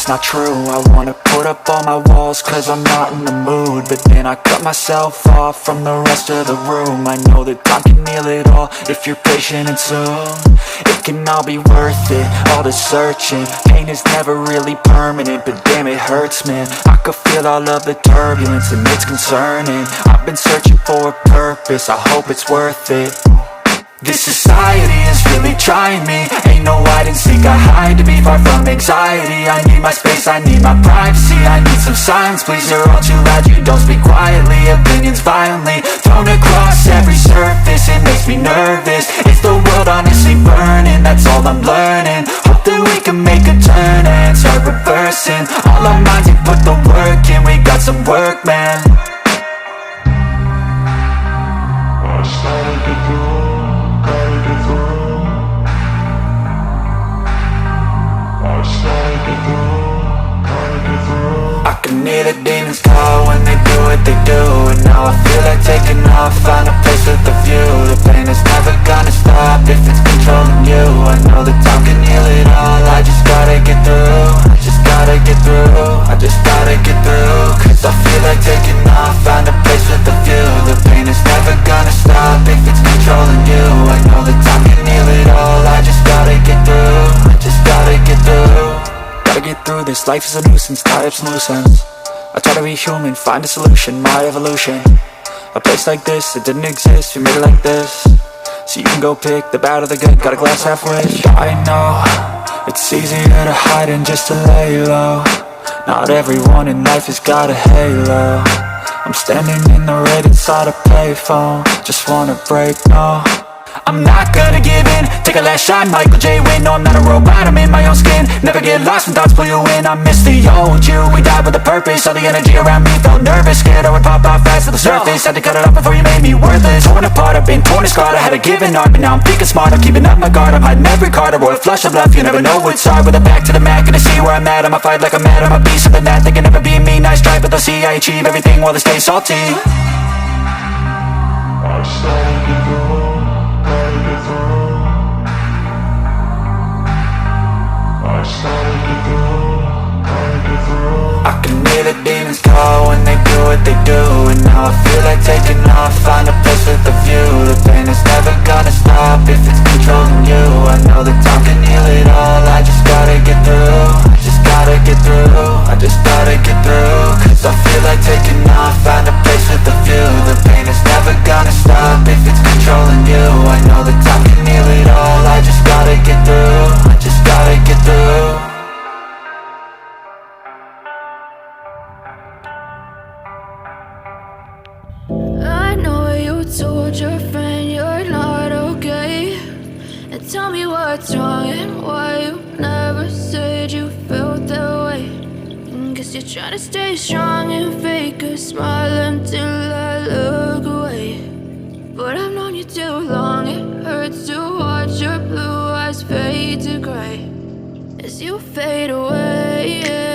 it's not true. I wanna put up all my walls cause I'm not in the mood, but then I cut myself off from the rest of the room. I know that time can heal it all if you're patient and soon it can all be worth it, all the searching. Pain is never really permanent, but damn it hurts, man. I could feel all of the turbulence and it's concerning. I've been searching for a purpose, I hope it's worth it. This society is really trying me. Ain't no hide and seek, I hide to be far from anxiety. I need my space, I need my privacy. I need some silence, please, you're all too loud. You don't speak quietly, opinions violently thrown across every surface. It makes me nervous. Is the world honestly burning? That's all I'm learning. Hope that we can make a turn and start reversing all our minds and put the work in. We got some work, man. I started to do. I can hear the demons call when they do what they do, and now I feel like taking off, find a place with a view. The pain is never gonna stop if it's controlling you. I know that time can heal it all, I just gotta get through. I just gotta get through, I just gotta get through. Cause I feel like taking off, find a place with a view. The pain is never gonna stop if it's controlling you. I know that time can heal it all, I just gotta get through. I just gotta get through. Gotta get through this, life is a nuisance, tie up some loose ends. I try to be human, find a solution, my evolution. A place like this, it didn't exist, we made it like this. So you can go pick the bad or the good, got a glass half wish. I know, it's easier to hide than just to lay low. Not everyone in life has got a halo. I'm standing in the red inside a payphone, just wanna break, no. I'm not gonna give in, take a last shot, Michael J. Win. No, I'm not a robot, I'm in my own skin. Never get lost when thoughts pull you in. I miss the old you, we died with a purpose. All the energy around me felt nervous, scared I would pop off fast to the surface. Had to cut it off before you made me worthless. Torn apart, I've been torn and scarred. I had a given art, but now I'm thinking smart. I'm keeping up my guard, I'm hiding every card. A royal flush of love, you never know what's hard. With a back to the mat, gonna see where I'm at. I'ma fight like I'm mad, I'ma be something that they can never be me. Nice try, but they'll see I achieve everything while they stay salty. I started to go. I can hear the demons call when they do what they do, and now I feel like taking off, find a place with a view. The pain is never gonna stop if it's controlling you. I know that time can heal it all, I just gotta get through. I just gotta get through, I just gotta get through. Cause I feel like taking off, find a place with a view. The pain is never gonna stop if it's controlling you. I know that time can heal it all, I just gotta get through. I just gotta get through. Told your friend you're not okay, and tell me what's wrong and why you never said you felt that way. Guess you're trying to stay strong and fake a smile until I look away. But I've known you too long, it hurts to watch your blue eyes fade to gray as you fade away.